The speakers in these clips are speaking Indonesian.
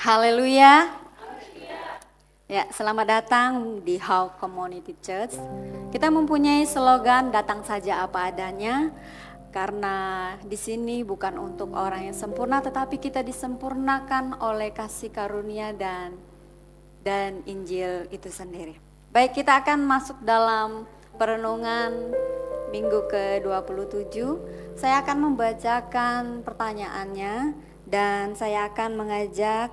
Haleluya. Ya, selamat datang di How Community Church. Kita mempunyai slogan datang saja apa adanya. Karena di sini bukan untuk orang yang sempurna, tetapi kita disempurnakan oleh kasih karunia dan Injil itu sendiri. Baik, kita akan masuk dalam perenungan minggu ke-27. Saya akan membacakan pertanyaannya dan saya akan mengajak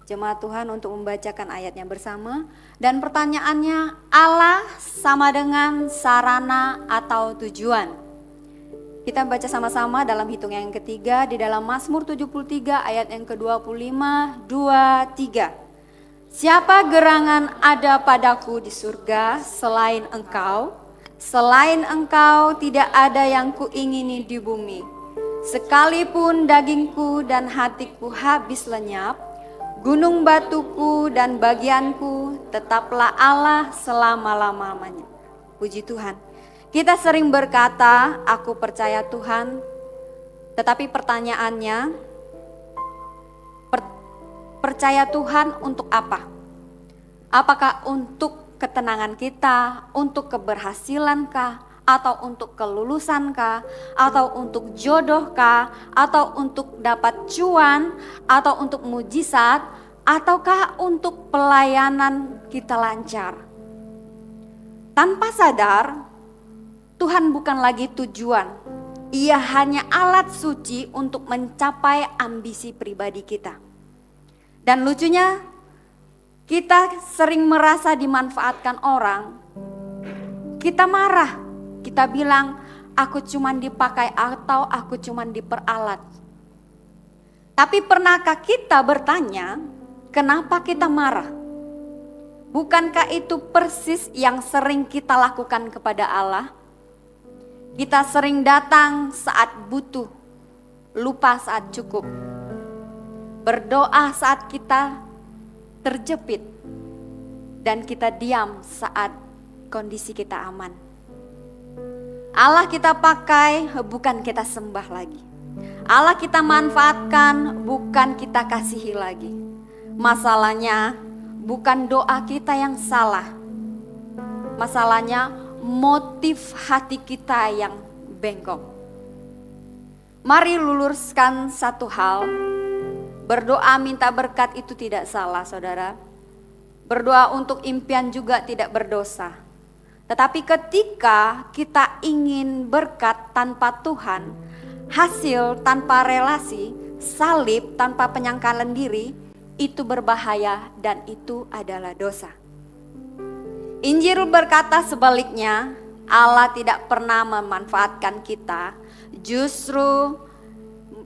jemaat Tuhan untuk membacakan ayatnya bersama. Dan pertanyaannya, Allah sama dengan sarana atau tujuan? Kita baca sama-sama dalam hitung yang ketiga di dalam Mazmur 73 ayat yang ke-25, 2, 3. Siapa gerangan ada padaku di surga selain engkau? Selain engkau tidak ada yang kuingini di bumi. Sekalipun dagingku dan hatiku habis lenyap, gunung batuku dan bagianku tetaplah Allah selama-lamanya. Puji Tuhan. Kita sering berkata, aku percaya Tuhan, tetapi pertanyaannya, percaya Tuhan untuk apa? Apakah untuk ketenangan kita, untuk keberhasilankah, atau untuk kelulusankah, atau untuk jodohkah, atau untuk dapat cuan, atau untuk mujizat, ataukah untuk pelayanan kita lancar? Tanpa sadar, Tuhan bukan lagi tujuan. Ia hanya alat suci untuk mencapai ambisi pribadi kita. Dan lucunya, kita sering merasa dimanfaatkan orang. Kita marah, kita bilang, aku cuman dipakai atau aku cuman diperalat. Tapi pernahkah kita bertanya, kenapa kita marah? Bukankah itu persis yang sering kita lakukan kepada Allah? Kita sering datang saat butuh, lupa saat cukup. Berdoa saat kita terjepit, dan kita diam saat kondisi kita aman. Allah kita pakai, bukan kita sembah lagi. Allah kita manfaatkan, bukan kita kasihi lagi. Masalahnya bukan doa kita yang salah. Masalahnya motif hati kita yang bengkok. Mari luruskan satu hal. Berdoa minta berkat itu tidak salah, saudara. Berdoa untuk impian juga tidak berdosa. Tetapi ketika kita ingin berkat tanpa Tuhan, hasil tanpa relasi, salib tanpa penyangkalan diri, itu berbahaya dan itu adalah dosa. Injil berkata sebaliknya, Allah tidak pernah memanfaatkan kita, justru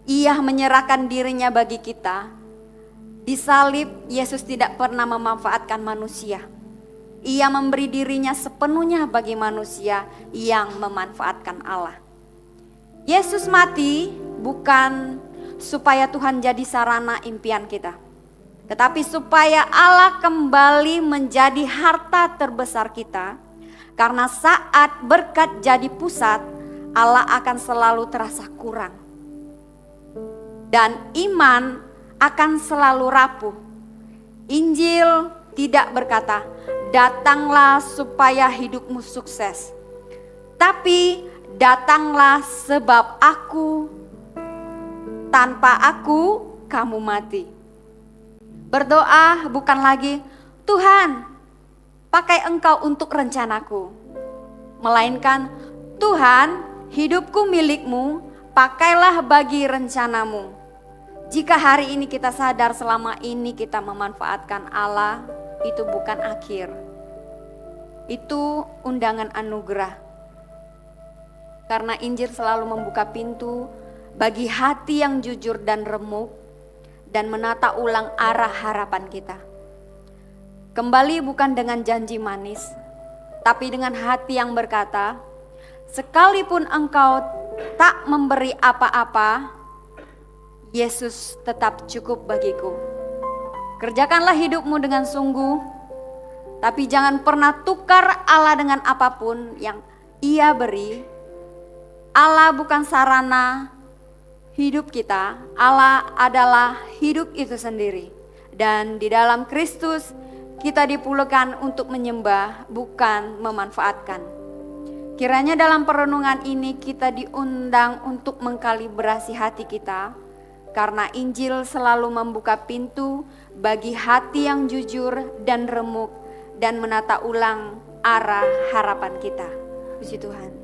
Ia menyerahkan dirinya bagi kita. Di salib, Yesus tidak pernah memanfaatkan manusia. Ia memberi dirinya sepenuhnya bagi manusia yang memanfaatkan Allah. Yesus mati bukan supaya Tuhan jadi sarana impian kita, tetapi supaya Allah kembali menjadi harta terbesar kita. Karena saat berkat jadi pusat, Allah akan selalu terasa kurang. Dan iman akan selalu rapuh. Injil tidak berkata, datanglah supaya hidupmu sukses. Tapi datanglah sebab tanpa aku kamu mati. Berdoa bukan lagi, Tuhan, pakai Engkau untuk rencanaku. Melainkan, Tuhan, hidupku milikmu, pakailah bagi rencanamu. Jika hari ini kita sadar selama ini kita memanfaatkan Allah, itu bukan akhir. Itu undangan anugerah. Karena Injil selalu membuka pintu bagi hati yang jujur dan remuk, dan menata ulang arah harapan kita. Kembali bukan dengan janji manis, tapi dengan hati yang berkata, sekalipun engkau tak memberi apa-apa, Yesus tetap cukup bagiku. Kerjakanlah hidupmu dengan sungguh, tapi jangan pernah tukar Allah dengan apapun yang Ia beri. Allah bukan sarana hidup kita, Allah adalah hidup itu sendiri. Dan di dalam Kristus kita dipulihkan untuk menyembah, bukan memanfaatkan. Kiranya dalam perenungan ini kita diundang untuk mengkalibrasi hati kita, karena Injil selalu membuka pintu bagi hati yang jujur dan remuk dan menata ulang arah harapan kita. Puji Tuhan.